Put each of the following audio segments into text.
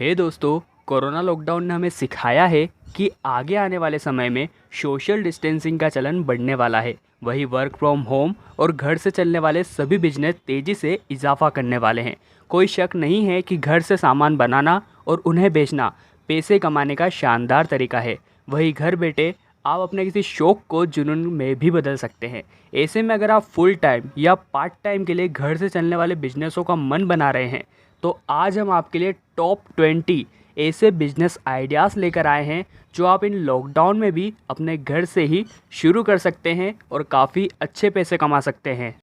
हे दोस्तों, corona lockdown ने हमें सिखाया है कि आगे आने वाले समय में सोशल डिस्टेंसिंग का चलन बढ़ने वाला है। वही वर्क फ्रॉम होम और घर से चलने वाले सभी बिजनेस तेज़ी से इजाफा करने वाले हैं। कोई शक नहीं है कि घर से सामान बनाना और उन्हें बेचना पैसे कमाने का शानदार तरीका है। वही घर बैठे आप अपने किसी शौक को जुनून में भी बदल सकते हैं। ऐसे में अगर आप फुल टाइम या पार्ट टाइम के लिए घर से चलने वाले बिजनेसों का मन बना रहे हैं, तो आज हम आपके लिए टॉप 20 ऐसे बिजनेस आइडियाज़ लेकर आए हैं जो आप इन लॉकडाउन में भी अपने घर से ही शुरू कर सकते हैं और काफ़ी अच्छे पैसे कमा सकते हैं।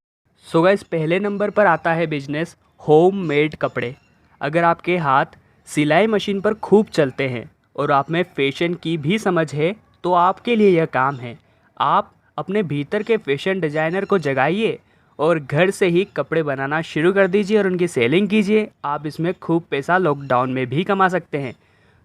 सो गाइस, पहले नंबर पर आता है बिजनेस होम मेड कपड़े। अगर आपके हाथ सिलाई मशीन पर खूब चलते हैं और आप में फैशन की भी समझ है, तो आपके लिए यह काम है। आप अपने भीतर के फैशन डिज़ाइनर को जगाइए और घर से ही कपड़े बनाना शुरू कर दीजिए और उनकी सेलिंग कीजिए। आप इसमें खूब पैसा लॉकडाउन में भी कमा सकते हैं।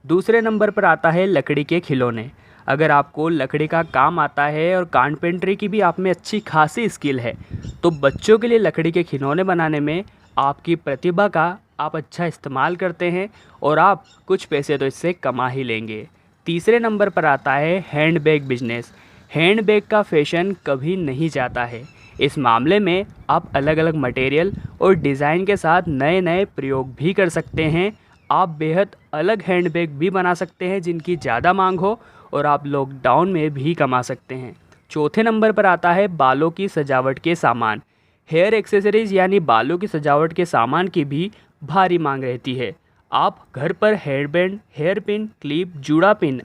दूसरे नंबर पर आता है लकड़ी के खिलौने। अगर आपको लकड़ी का काम आता है और कारपेंटरी की भी आप में अच्छी खासी स्किल है, तो बच्चों के लिए लकड़ी के खिलौने बनाने में आपकी प्रतिभा का आप अच्छा इस्तेमाल करते हैं और आप कुछ पैसे तो इससे कमा ही लेंगे। तीसरे नंबर पर आता है हैंडबैग बिजनेस। हैंडबैग का फैशन कभी नहीं जाता है। इस मामले में आप अलग अलग मटेरियल और डिज़ाइन के साथ नए नए प्रयोग भी कर सकते हैं। आप बेहद अलग हैंडबैग भी बना सकते हैं जिनकी ज़्यादा मांग हो, और आप लॉकडाउन में भी कमा सकते हैं। चौथे नंबर पर आता है बालों की सजावट के सामान। हेयर एक्सेसरीज यानी बालों की सजावट के सामान की भी भारी मांग रहती है। आप घर पर hair band, hair pin, clip, जूड़ा पिन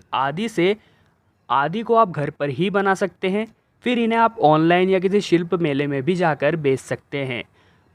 आदि को आप घर पर ही बना सकते हैं। फिर इन्हें आप ऑनलाइन या किसी शिल्प मेले में भी जाकर बेच सकते हैं।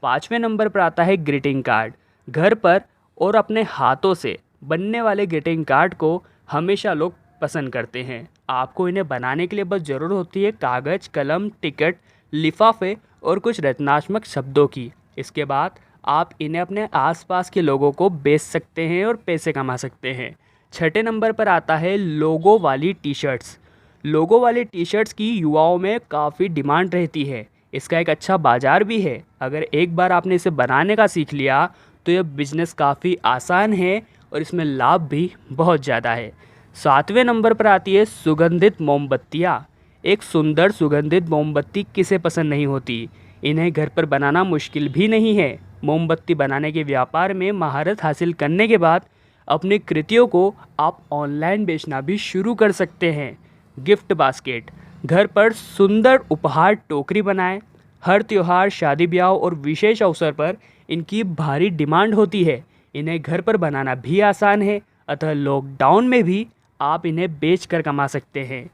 पाँचवें नंबर पर आता है ग्रीटिंग कार्ड। घर पर और अपने हाथों से बनने वाले ग्रीटिंग कार्ड को हमेशा लोग पसंद करते हैं। आपको इन्हें बनाने के लिए बस ज़रूरत होती है कागज़, कलम, टिकट, लिफाफे और कुछ रचनात्मक शब्दों की। इसके बाद आप इन्हें अपने आसपास के लोगों को बेच सकते हैं और पैसे कमा सकते हैं। छठे नंबर पर आता है लोगो वाली टी शर्ट्स। लोगो वाली टी शर्ट्स की युवाओं में काफ़ी डिमांड रहती है। इसका एक अच्छा बाज़ार भी है। अगर एक बार आपने इसे बनाने का सीख लिया, तो यह बिज़नेस काफ़ी आसान है और इसमें लाभ भी बहुत ज़्यादा है। सातवें नंबर पर आती है सुगंधित मोमबत्तियाँ। एक सुंदर सुगंधित मोमबत्ती किसे पसंद नहीं होती। इन्हें घर पर बनाना मुश्किल भी नहीं है। मोमबत्ती बनाने के व्यापार में महारत हासिल करने के बाद अपनी कृतियों को आप ऑनलाइन बेचना भी शुरू कर सकते हैं। Gift basket. घर पर सुंदर उपहार टोकरी बनाएं। हर त्योहार, शादी ब्याह और विशेष अवसर पर इनकी भारी डिमांड होती है। इन्हें घर पर बनाना भी आसान है, अतः लॉकडाउन में भी आप इन्हें बेच कर कमा सकते हैं।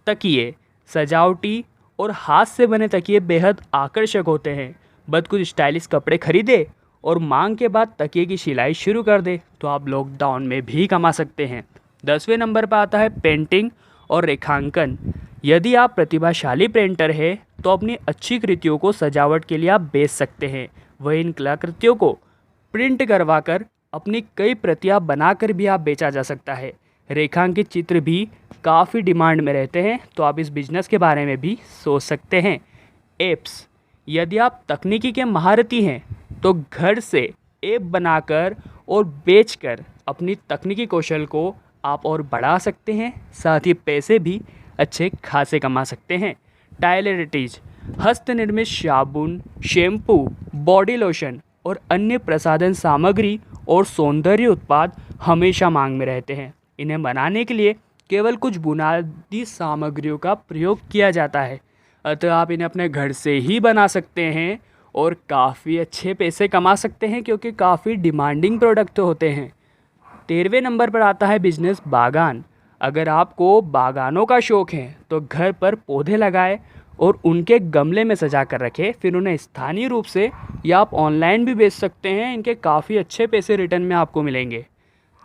तकिए। सजावटी और हाथ से बने तकिए बेहद आकर्षक होते हैं। बस कुछ स्टाइलिश कपड़े खरीदे और मांग के बाद तकिए की सिलाई शुरू कर दे, तो आप लॉकडाउन में भी कमा सकते हैं। 10वें नंबर पर आता है पेंटिंग और रेखांकन। यदि आप प्रतिभाशाली पेंटर हैं, तो अपनी अच्छी कृतियों को सजावट के लिए आप बेच सकते हैं। वह इन कलाकृतियों को प्रिंट करवा कर अपनी कई प्रतियां बनाकर भी आप बेचा जा सकता है। रेखांकित चित्र भी काफ़ी डिमांड में रहते हैं, तो आप इस बिज़नेस के बारे में भी सोच सकते हैं। ऐप्स। यदि आप तकनीकी के महारथी हैं, तो घर से ऐप बनाकर और बेचकर अपनी तकनीकी कौशल को आप और बढ़ा सकते हैं। साथ ही पैसे भी अच्छे खासे कमा सकते हैं। टायलरिटीज। हस्त निर्मित साबुन, शैम्पू, बॉडी लोशन और अन्य प्रसाधन सामग्री और सौंदर्य उत्पाद हमेशा मांग में रहते हैं। इन्हें बनाने के लिए केवल कुछ बुनियादी सामग्रियों का प्रयोग किया जाता है, अतः आप इन्हें अपने घर से ही बना सकते हैं और काफ़ी अच्छे पैसे कमा सकते हैं, क्योंकि काफ़ी डिमांडिंग प्रोडक्ट होते हैं। 13वें नंबर पर आता है बिजनेस बागान। अगर आपको बागानों का शौक़ है, तो घर पर पौधे लगाएं और उनके गमले में सजा कर रखें। फिर उन्हें स्थानीय रूप से या आप ऑनलाइन भी बेच सकते हैं। इनके काफ़ी अच्छे पैसे रिटर्न में आपको मिलेंगे।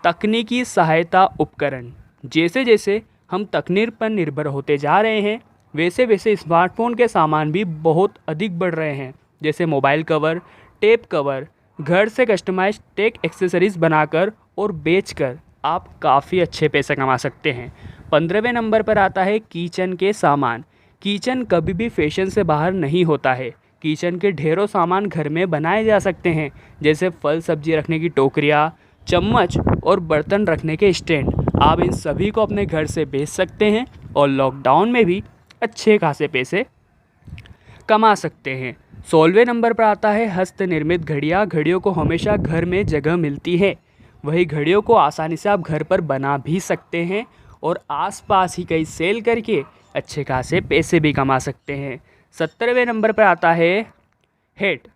तकनीकी सहायता उपकरण। जैसे जैसे हम तकनीक पर निर्भर होते जा रहे हैं, वैसे वैसे स्मार्टफोन के सामान भी बहुत अधिक बढ़ रहे हैं, जैसे मोबाइल कवर, टेप कवर। घर से कस्टमाइज टेक एक्सेसरीज बनाकर और बेचकर आप काफ़ी अच्छे पैसे कमा सकते हैं। 15वें नंबर पर आता है किचन के सामान। किचन कभी भी फैशन से बाहर नहीं होता है। किचन के ढेरों सामान घर में बनाए जा सकते हैं, जैसे फल सब्जी रखने की टोकरियाँ, चम्मच और बर्तन रखने के स्टैंड। आप इन सभी को अपने घर से बेच सकते हैं और लॉकडाउन में भी अच्छे खासे पैसे कमा सकते हैं। 16वें नंबर पर आता है हस्त निर्मित घड़ियाँ। घड़ियों को हमेशा घर में जगह मिलती है, वही घड़ियों को आसानी से आप घर पर बना भी सकते हैं और आसपास ही कहीं सेल करके अच्छे खासे पैसे भी कमा सकते हैं। 17वें नंबर पर आता है हेट।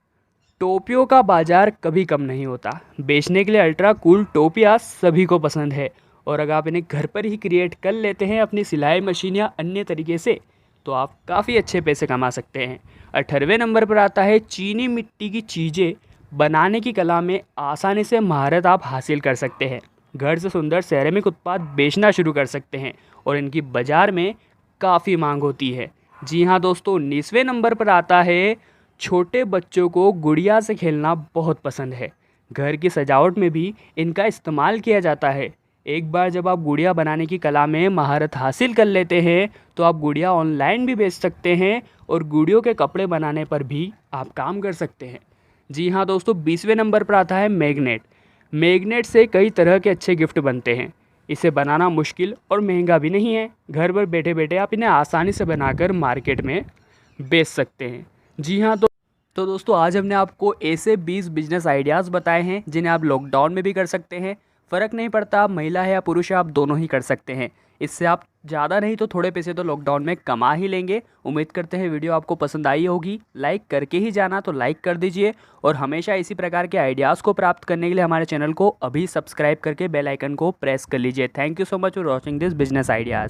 टोपियों का बाजार कभी कम नहीं होता। बेचने के लिए अल्ट्रा कूल टोपियाँ सभी को पसंद है और अगर आप इन्हें घर पर ही क्रिएट कर लेते हैं अपनी सिलाई मशीन या अन्य तरीके से, तो आप काफ़ी अच्छे पैसे कमा सकते हैं। 18वें नंबर पर आता है चीनी मिट्टी की चीज़ें बनाने की कला में आसानी से महारत आप हासिल कर सकते हैं। घर से सुंदर सेरेमिक उत्पाद बेचना शुरू कर सकते हैं और इनकी बाज़ार में काफ़ी मांग होती है। जी हाँ दोस्तों, 19वें नंबर पर आता है छोटे बच्चों को गुड़िया से खेलना बहुत पसंद है। घर की सजावट में भी इनका इस्तेमाल किया जाता है। एक बार जब आप गुड़िया बनाने की कला में महारत हासिल कर लेते हैं तो आप गुड़िया ऑनलाइन भी बेच सकते हैं और गुड़ियों के कपड़े बनाने पर भी आप काम कर सकते हैं। जी हाँ दोस्तों, 20वें नंबर पर आता है मैग्नेट। मैग्नेट से कई तरह के अच्छे गिफ्ट बनते हैं। इसे बनाना मुश्किल और महंगा भी नहीं है। घर पर बैठे बैठे आप इन्हें आसानी से बनाकर मार्केट में बेच सकते हैं। जी हाँ, तो दोस्तों आज हमने आपको ऐसे 20 बिजनेस आइडियाज़ बताए हैं जिन्हें आप लॉकडाउन में भी कर सकते हैं। फ़र्क नहीं पड़ता आप महिला है या पुरुष है, आप दोनों ही कर सकते हैं। इससे आप ज़्यादा नहीं तो थोड़े पैसे तो लॉकडाउन में कमा ही लेंगे। उम्मीद करते हैं वीडियो आपको पसंद आई होगी। लाइक करके ही जाना तो लाइक कर दीजिए और हमेशा इसी प्रकार के आइडियाज़ को प्राप्त करने के लिए हमारे चैनल को अभी सब्सक्राइब करके बेल आइकन को प्रेस कर लीजिए। Thank you so much for watching this business ideas.